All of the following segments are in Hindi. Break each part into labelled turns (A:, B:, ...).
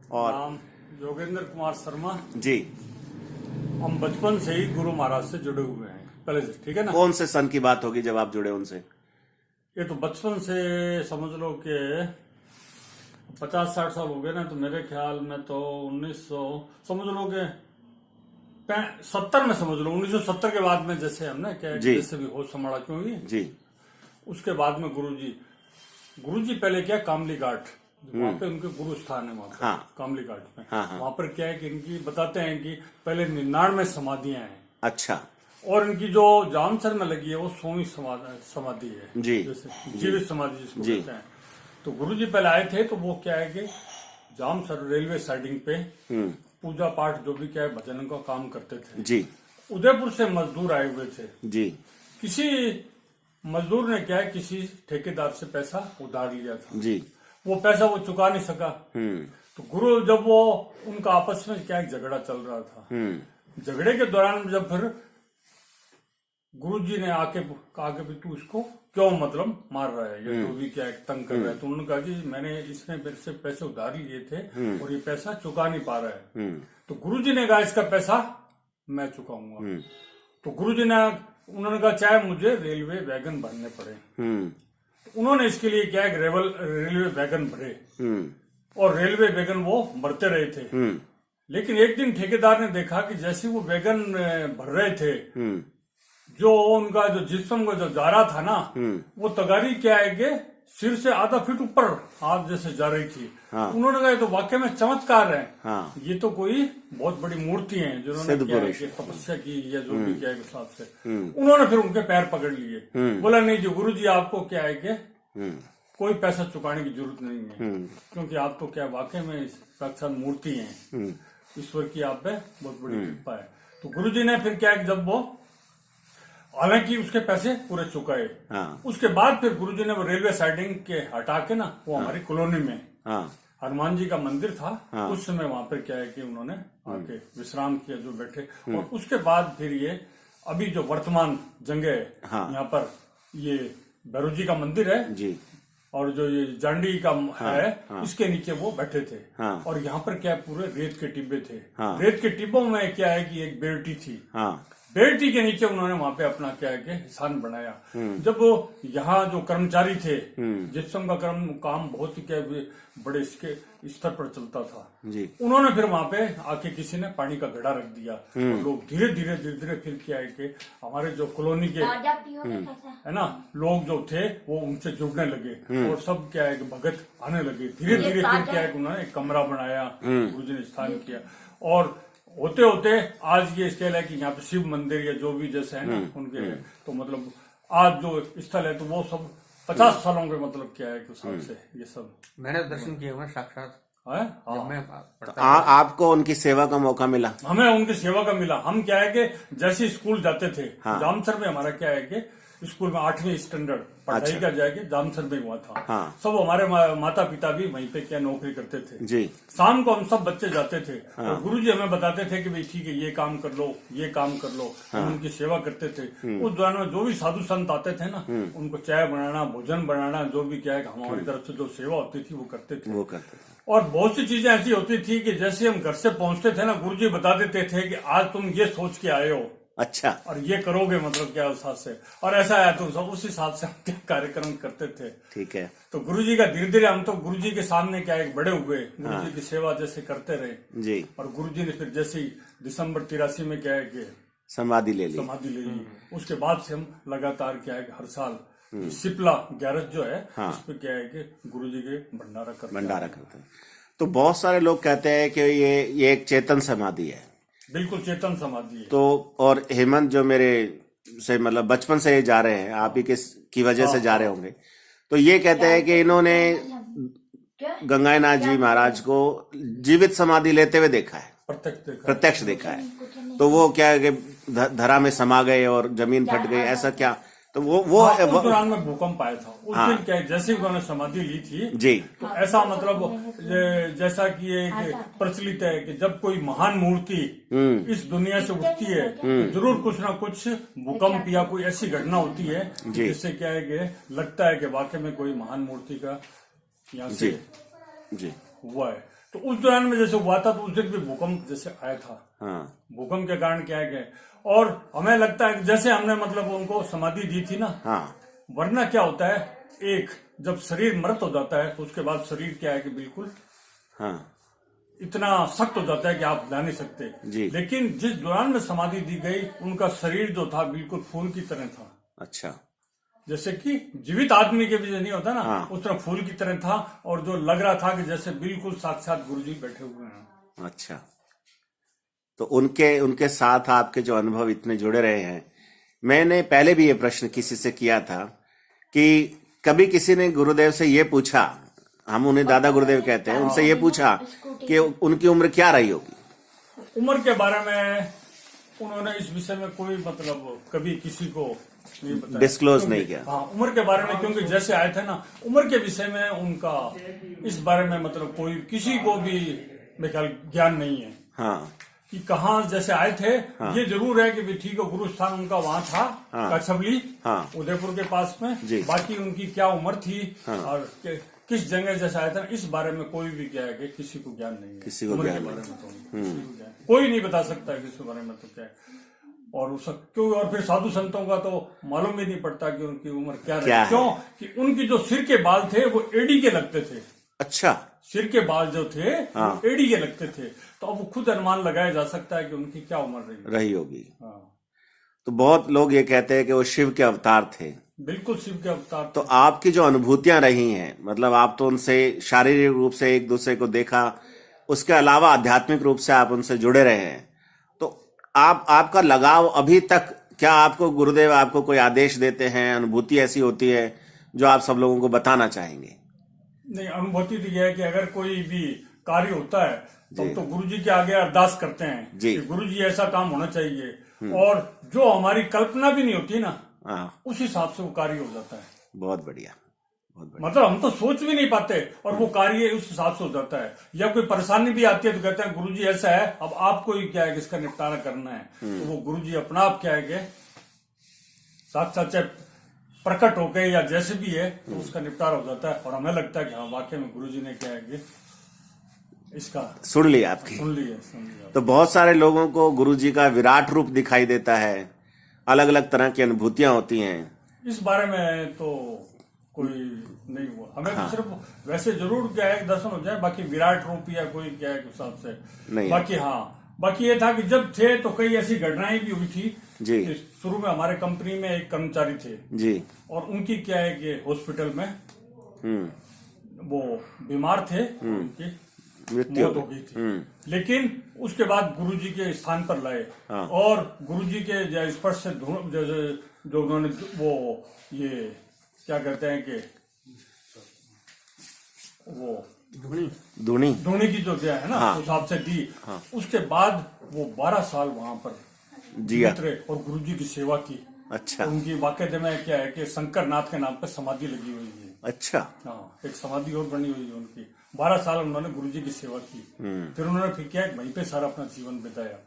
A: और
B: नाम योगेंद्र कुमार शर्मा।
A: जी,
B: हम बचपन से ही गुरु महाराज से जुड़े हुए हैं पहले से, ठीक है ना।
A: कौन से सन की बात होगी जब आप जुड़े उनसे?
B: ये तो बचपन से समझ लो कि 50-60 साल हो गए ना, तो मेरे ख्याल में तो 1900 समझ लो कि 70 में समझ लो, 1970 के बाद में जैसे हमने क्या है कि
A: जी।
B: जैसे भी होश संभाला क्योंकि
A: जी,
B: उसके बाद में गुरुजी पहले क्या कामली घाट, वहाँ पे उनके गुरु स्थान है वहाँ पे,
A: हाँ।
B: कामली घाट में।
A: हाँ।
B: वहाँ पर क्या है कि इनकी बताते हैं कि पहले 99 समाधियां हैं,
A: अच्छा,
B: और इनकी जो जामसर में लगी है वो 100वीं समाधि है,
A: जी।
B: जैसे जीवित समाधि जिसको
A: जी।
B: कहते हैं। तो गुरुजी पहले आए थे, तो वो क्या है कि जामसर रेलवे साइडिंग पे पूजा पाठ जो भी क्या है भजन का काम करते थे।
A: जी,
B: उदयपुर से मजदूर आए हुए थे।
A: जी,
B: किसी मजदूर ने क्या है किसी ठेकेदार से पैसा उधार लिया था,
A: जी,
B: वो पैसा वो चुका नहीं सका। तो गुरु जब वो उनका आपस में क्या एक झगड़ा चल रहा था, झगड़े के दौरान जब फिर गुरुजी ने आके कहा कि तू इसको क्यों मतलब मार रहा है या जो भी क्या एक तंग कर रहा है, तो उन्होंने कहा कि मैंने इसने मेरे से पैसे उधार लिए थे और ये पैसा चुका नहीं पा रहा है। तो गुरुजी ने कहा इसका पैसा मैं चुकाऊंगा। तो गुरुजी ने उन्होंने कहा चाहे मुझे रेलवे वैगन भरने पड़े। तो उन्होंने इसके लिए क्या है रेलवे वैगन भरे, और रेलवे वैगन वो भरते रहे थे। लेकिन एक दिन ठेकेदार ने देखा कि जैसे वो वैगन भर रहे थे, जो उनका जो जिस्म का जो जारा था ना, वो तगारी क्या है कि सिर से आधा फीट ऊपर हाथ जैसे जा रही थी।
A: हाँ।
B: उन्होंने कहा तो वाकई में चमत्कार है।
A: हाँ।
B: ये तो कोई बहुत बड़ी मूर्ति है जिन्होंने क्या है कि तपस्या की या जो भी क्या है हिसाब से। उन्होंने फिर उनके पैर पकड़ लिए, बोला नहीं जी गुरु जी आपको क्या है कि कोई पैसा चुकाने की जरूरत नहीं है, क्योंकि आप तो क्या वाकई में साक्षात मूर्ति हैं, ईश्वर की आप पे बहुत बड़ी कृपा है। तो गुरु जी ने फिर क्या है जब वो हालांकि उसके पैसे पूरे चुकाए,
A: हाँ।
B: उसके बाद फिर गुरुजी ने वो रेलवे साइडिंग के हटा के ना वो हमारी कॉलोनी में हनुमान जी का मंदिर था, उस समय वहां पर क्या है कि उन्होंने आके विश्राम किया जो बैठे। और उसके बाद फिर ये अभी जो वर्तमान जगह है यहाँ पर ये भैरव जी का मंदिर है
A: जी,
B: और जो ये जांडी का है इसके नीचे वो बैठे थे। और यहाँ पर क्या है पूरे रेत के टिब्बे थे। रेत के टिब्बों में क्या है कि एक बेल्टी थी, बेल्टी के नीचे उन्होंने वहां पे अपना क्या है कि स्थान बनाया। जब यहाँ जो कर्मचारी थे, जिप्सम का काम बहुत ही क्या बड़े इसके स्तर पर चलता था
A: जी,
B: उन्होंने फिर वहां पे आके किसी ने पानी का घड़ा रख दिया। और लोग धीरे धीरे फिर क्या है कि हमारे जो कॉलोनी के है ना लोग जो थे वो उनसे जुड़ने लगे, और सब क्या है कि भगत आने लगे। धीरे धीरे फिर क्या है कि उन्होंने एक कमरा बनाया, गुरुजी ने स्थान किया, और होते होते आज ये स्केल है कि यहाँ पे शिव मंदिर या जो भी जैसे है ना उनके, तो मतलब आज जो स्थल है तो वो सब 50 सालों के मतलब क्या है हिसाब से ये सब
C: मैंने दर्शन किए हुए साक्षात
B: है।
C: जब मैं
A: आपको उनकी सेवा का मौका मिला?
B: हमें उनकी सेवा का मिला। हम क्या है कि जैसे स्कूल जाते थे, जामसर में हमारा क्या है कि स्कूल में 8वीं स्टैंडर्ड पढ़ाई का जाके जामसर में हुआ था। सब हमारे माता पिता भी वहीं पे क्या नौकरी करते थे
A: जी।
B: शाम को हम सब बच्चे जाते थे, और गुरुजी हमें बताते थे कि भाई ठीक है ये काम कर लो, ये काम कर लो। हम उनकी सेवा करते थे। उस दौरान में जो भी साधु संत आते थे ना, उनको चाय बनाना, भोजन बनाना, जो भी क्या है हमारी तरफ से जो सेवा होती थी वो करते थे। और बहुत सी चीजें ऐसी होती थी कि जैसे हम घर से पहुंचते थे ना, गुरुजी बता देते थे कि आज तुम ये सोच के आए हो,
A: अच्छा, और
B: ये करोगे मतलब क्या उस हिसाब से, और ऐसा है तो सब उस हिसाब से हम कार्यक्रम करते थे।
A: ठीक है।
B: तो गुरुजी का धीरे धीरे हम तो गुरुजी के सामने क्या एक बड़े हुए, गुरुजी की सेवा जैसे करते रहे
A: जी।
B: और गुरुजी ने फिर जैसे ही दिसंबर 83 में क्या है कि
A: समाधि ले ली।
B: उसके बाद से हम लगातार क्या है कि हर साल सिपला 11 जो है इस पे क्या है कि गुरुजी के भंडारा करते हैं।
A: तो बहुत सारे लोग कहते हैं कि ये एक चेतन समाधि है।
B: बिल्कुल चेतन समाधि है।
A: तो और हेमंत जो मेरे से मतलब बचपन से जा रहे हैं, आप ही की वजह से जा रहे होंगे, तो ये कहते हैं कि इन्होंने गंगानाथ जी महाराज को जीवित समाधि लेते हुए देखा है, प्रत्यक्ष देखा है। तो वो क्या है कि धरा में समा गए और जमीन फट गई, ऐसा क्या? तो वो
B: उस दौरान में भूकंप आया था उस दिन क्या जैसे उन्होंने समाधि ली थी
A: जी,
B: तो ऐसा मतलब जैसा कि एक प्रचलित है कि जब कोई महान मूर्ति इस दुनिया से उठती है तो जरूर कुछ ना कुछ भूकंप या कोई ऐसी घटना होती है जिससे क्या है कि लगता है कि वाकई में कोई महान मूर्ति का यहाँ से
A: जी
B: हुआ है। तो उस दौरान में जैसे हुआ था तो उस दिन भी भूकंप जैसे आया था।
A: हाँ
B: भूकंप के कारण क्या है कि और हमें लगता है कि जैसे हमने मतलब उनको समाधि दी थी ना,
A: हाँ
B: वरना क्या होता है, एक जब शरीर मृत हो जाता है तो उसके बाद शरीर क्या है कि बिल्कुल
A: हाँ
B: इतना सख्त हो जाता है कि आप ला नहीं सकते।
A: जी।
B: लेकिन जिस दौरान में समाधि दी गई उनका शरीर जो था बिल्कुल फूल की तरह था।
A: अच्छा
B: जैसे कि जीवित आदमी के भी जो नहीं होता ना,
A: हाँ।
B: उस तरह फूल की तरह था और जो लग रहा था कि जैसे बिल्कुल साक्षात गुरुजी बैठे हुए हैं।
A: अच्छा, तो उनके साथ आपके जो अनुभव इतने जुड़े रहे हैं, मैंने पहले भी ये प्रश्न किसी से किया था कि कभी किसी ने गुरुदेव से ये पूछा, हम उन्हें दादा गुरुदेव कहते हैं, उनसे ये पूछा कि उनकी उम्र क्या रही होगी?
B: उम्र के बारे में उन्होंने इस विषय में कोई मतलब कभी किसी को नहीं बताया,
A: डिस्क्लोज नहीं किया।
B: हाँ, उम्र के बारे में, क्योंकि जैसे आए थे ना, उम्र के विषय में उनका इस बारे में मतलब कोई किसी को भी मेरे ख्याल ज्ञान नहीं है।
A: हाँ
B: कि कहाँ जैसे आए थे।
A: हाँ।
B: ये जरूर है कि भी ठीक है, गुरु स्थान उनका वहाँ था।
A: हाँ।
B: कछबली,
A: हाँ।
B: उदयपुर के पास में
A: जी।
B: बाकी उनकी क्या उम्र थी।
A: हाँ।
B: और किस जगह जैसे आया था, इस बारे में कोई भी क्या है कि किसी को ज्ञान नहीं है।
A: किसी को
B: उम्र
A: ज्ञान
B: के बारे
A: नहीं।
B: में तो किसी को ज्ञान कोई नहीं बता सकता है किसी बारे में तो क्या है। और क्यों, और फिर साधु संतों का तो मालूम ही नहीं पड़ता कि उनकी उम्र क्या
A: क्या
B: रही। क्यों कि उनकी जो सिर के बाल थे वो एड़ी के लगते थे।
A: अच्छा,
B: सिर के बाल जो थे
A: हाँ।
B: वो एड़ी के लगते थे, तो अब खुद अनुमान लगाया जा सकता है कि उनकी क्या उम्र
A: रही होगी।
B: हाँ।
A: तो बहुत लोग ये कहते हैं कि वो शिव के अवतार थे।
B: बिल्कुल शिव के अवतार।
A: तो आपकी जो अनुभूतियां रही हैं, मतलब आप तो उनसे शारीरिक रूप से एक दूसरे को देखा, उसके अलावा आध्यात्मिक रूप से आप उनसे जुड़े रहे हैं, तो आपका लगाव अभी तक, क्या आपको गुरुदेव आपको कोई आदेश देते हैं, अनुभूति ऐसी होती है जो आप सब लोगों को बताना चाहेंगे?
B: नहीं, अनुभूति तो यह है कि अगर कोई भी कार्य होता है तो गुरुजी के आगे अरदास करते हैं
A: जी।
B: कि गुरुजी ऐसा काम होना चाहिए, और जो हमारी कल्पना भी नहीं होती ना, उस हिसाब से वो कार्य हो जाता है।
A: बहुत बढ़िया, बहुत बढ़िया।
B: मतलब हम तो सोच भी नहीं पाते और वो कार्य उस हिसाब से हो जाता है। या कोई परेशानी भी आती है तो कहते हैं गुरुजी ऐसा है, अब आपको ही क्या है कि इसका निपटारा करना है। तो वो गुरुजी अपना आप क्या है कि साक्षात चाहे प्रकट हो गए या जैसे भी है तो उसका निपटारा हो जाता है। और हमें लगता है कि हाँ, वाकई में गुरुजी ने क्या है कि इसका
A: सुन लिया आपकी।
B: सुन लिया।
A: तो बहुत सारे लोगों को गुरुजी का विराट रूप दिखाई देता है, अलग अलग तरह की अनुभूतियां होती हैं।
B: इस बारे में तो कोई नहीं हुआ हमें। हाँ। तो सिर्फ वैसे जरूर क्या है दर्शन हो जाए, बाकी विराट रूप या कोई क्या है हिसाब से
A: नहीं।
B: बाकी हाँ, बाकी ये था कि जब थे तो कई ऐसी घटनाएं भी हुई थी
A: जी।
B: शुरू में हमारे कंपनी में एक कर्मचारी थे
A: जी,
B: और उनकी क्या है कि हॉस्पिटल में वो बीमार थे, उनकी मौत हो गई थी। लेकिन उसके बाद गुरुजी के स्थान पर लाए। हाँ। और गुरुजी के स्पर्श से जो उन्होंने वो ये क्या कहते हैं कि वो धुनी की जो दिया है ना, उस हिसाब से दी। हाँ। उसके बाद वो 12 साल वहां पर जिया और गुरुजी की सेवा की। अच्छा। उनकी वाकई में क्या है कि शंकर नाथ के नाम पर समाधि लगी हुई है। अच्छा। हाँ, एक समाधि और बनी हुई है उनकी। 12 साल उन्होंने गुरुजी की सेवा की। फिर उन्होंने फिर क्या वहीं पे सारा अपना जीवन बिताया।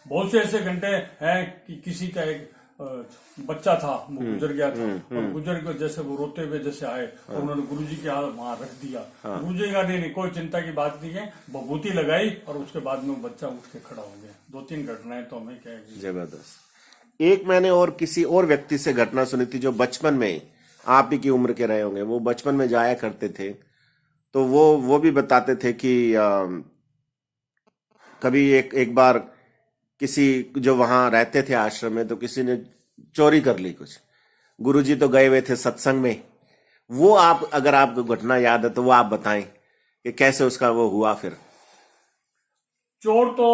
B: बहुत से ऐसे घंटे हैं कि किसी का एक बच्चा था, वो गुजर गया था, और गुजर के जैसे वो रोते हुए जैसे आए और उन्होंने गुरुजी के हाथ वहां रख दिया। गुरुजी का नहीं, कोई चिंता की बात नहीं है, बभूति लगाई और उसके बाद में वो बच्चा उठ के खड़ा हो गया। 2-3 घटनाएं तो हमें क्या है।
A: जबरदस्त। एक मैंने और किसी और व्यक्ति से घटना सुनी थी जो बचपन में आप ही की उम्र के रहे होंगे, वो बचपन में जाया करते थे, तो वो भी बताते थे कि कभी एक बार किसी जो वहां रहते थे आश्रम में, तो किसी ने चोरी कर ली कुछ। गुरुजी तो गए हुए थे सत्संग में। वो आप, अगर आपको घटना याद है तो वो आप बताएं कि कैसे उसका वो हुआ। फिर
B: चोर तो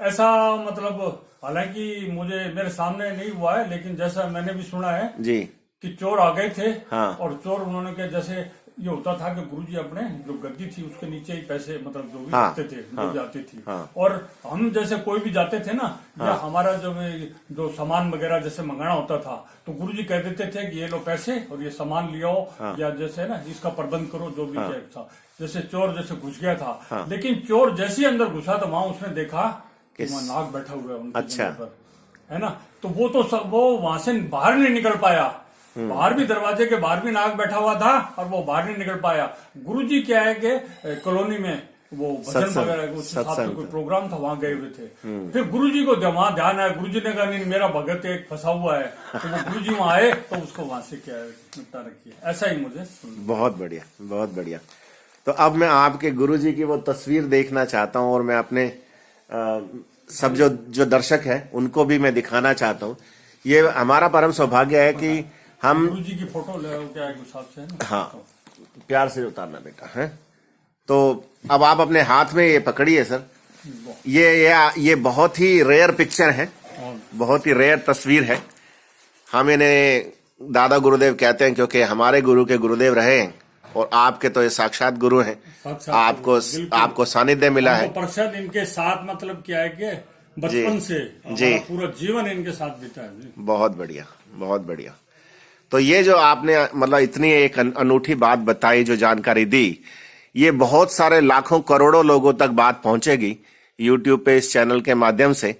B: ऐसा मतलब हालांकि मेरे सामने नहीं हुआ है, लेकिन जैसा मैंने भी सुना है जी कि चोर आ गए थे। हाँ। और चोर उन्होंने क्या, जैसे ये होता था कि गुरुजी अपने जो गद्दी थी उसके नीचे ही पैसे मतलब जो भी रखते थे, जो जाती थी। हाँ। और हम जैसे कोई भी जाते थे ना, या हमारा जो सामान वगैरह जैसे मंगाना होता था, तो गुरुजी कह देते थे कि ये लो पैसे और ये सामान लियो, या जैसे ना इसका प्रबंध करो, जो भी था। जैसे चोर जैसे घुस गया था, लेकिन चोर जैसे ही अंदर घुसा तो वहां उसने देखा कि वहां नाग बैठा हुआ है उनकी जगह पर, है ना। तो वो वहां से बाहर नहीं निकल पाया। बाहर भी, दरवाजे के बाहर भी नाग बैठा हुआ था और वो बाहर नहीं निकल पाया। गुरुजी क्या है कि कॉलोनी में वो भजन
A: सत्संग,
B: वगैरह उसके साथ
A: सत्संग
B: में कोई प्रोग्राम था, वहां गए हुए थे। फिर गुरुजी को वहां ध्यान आया, गुरुजी ने कहा नहीं मेरा भगत एक फंसा हुआ है, तो वो गुरुजी वहां आए तो उसको वहां से क्या निपटा रखी है। ऐसा ही मुझे
A: बहुत बढ़िया, बहुत बढ़िया। तो अब मैं आपके गुरुजी की वो तस्वीर देखना चाहता हूँ और मैं अपने सब जो दर्शक हैं उनको भी मैं दिखाना चाहता हूँ। ये हमारा परम सौभाग्य है कि हम
B: गुरुजी की फोटो ले क्या है हिसाब से है ना।
A: हाँ, प्यार से उतारना बेटा है। तो अब आप अपने हाथ में ये पकड़िए सर। ये बहुत ही रेयर पिक्चर है, बहुत ही रेयर तस्वीर है। हम इन्हें दादा गुरुदेव कहते हैं क्योंकि हमारे गुरु के गुरुदेव रहे हैं और आपके तो ये साक्षात गुरु हैं। आपको सानिध्य मिला है।
B: प्रसाद इनके साथ मतलब क्या है कि बचपन से
A: जी
B: पूरा जीवन इनके साथ बीता है जी।
A: बहुत बढ़िया, बहुत बढ़िया। तो ये जो आपने मतलब इतनी एक अनूठी बात बताई, जो जानकारी दी, ये बहुत सारे लाखों करोड़ों लोगों तक बात पहुंचेगी YouTube पे इस चैनल के माध्यम से।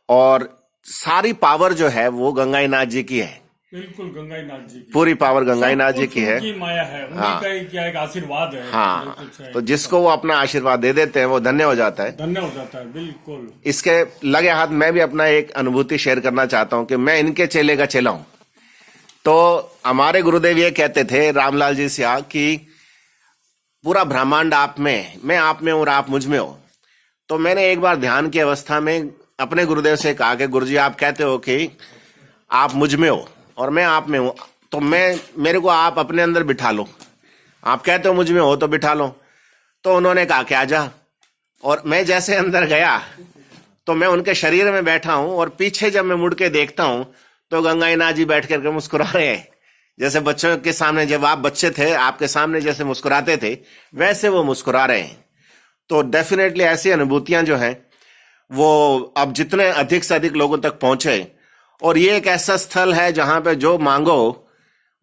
A: और सारी पावर जो है वो गंगाईनाथ जी की है।
B: बिल्कुल गंगाईनाथ जी की
A: पूरी पावर गंगाईनाथ जी की है।
B: उनकी माया है, उन्हीं का ही क्या एक आशीर्वाद है।
A: हाँ, तो जिसको वो अपना आशीर्वाद दे देते हैं वो धन्य हो जाता है।
B: धन्य हो जाता है बिल्कुल।
A: इसके लगे हाथ मैं भी अपना एक अनुभूति शेयर करना चाहता हूँ कि मैं इनके चेले का चेला हूं। तो हमारे गुरुदेव ये कहते थे रामलाल जी सिया कि पूरा ब्रह्मांड आप में, मैं आप में और आप मुझ में हो। तो मैंने एक बार ध्यान की अवस्था में अपने गुरुदेव से कहा कि गुरुजी आप कहते हो कि आप मुझ में हो और मैं आप में हूं, तो मेरे को आप अपने अंदर बिठा लो। आप कहते हो मुझ में हो तो बिठा लो। तो उन्होंने कहा कि आजा। और मैं जैसे अंदर गया तो मैं उनके शरीर में बैठा हूं और पीछे जब मैं मुड़ के देखता हूं तो गंगाईनाथ जी बैठ करके मुस्कुरा रहे हैं। जैसे बच्चों के सामने जब आप बच्चे थे, आपके सामने जैसे मुस्कुराते थे वैसे वो मुस्कुरा रहे हैं। तो डेफिनेटली ऐसी अनुभूतियां जो हैं वो अब जितने अधिक से अधिक लोगों तक पहुंचे, और ये एक ऐसा स्थल है जहां पे जो मांगो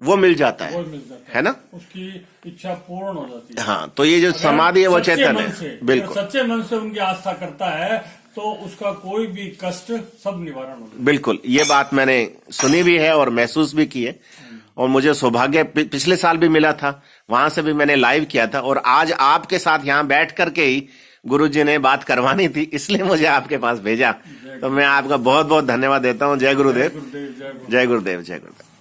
A: वो मिल जाता है ना,
B: उसकी इच्छा पूर्ण हो जाती है।
A: हाँ, तो ये जो समाधि है वो चैतन्य है। बिल्कुल
B: सच्चे मन से उनकी आस्था करता है तो उसका कोई भी कष्ट सब निवारण हो जाता है।
A: बिल्कुल, ये बात मैंने सुनी भी है और महसूस भी की है। और मुझे सौभाग्य पिछले साल भी मिला था, वहां से भी मैंने लाइव किया था। और आज आपके साथ यहाँ बैठ करके ही गुरुजी ने बात करवानी थी, इसलिए मुझे आपके पास भेजा। तो मैं आपका बहुत बहुत धन्यवाद देता हूँ। जय गुरुदेव, जय गुरुदेव, जय गुरुदेव।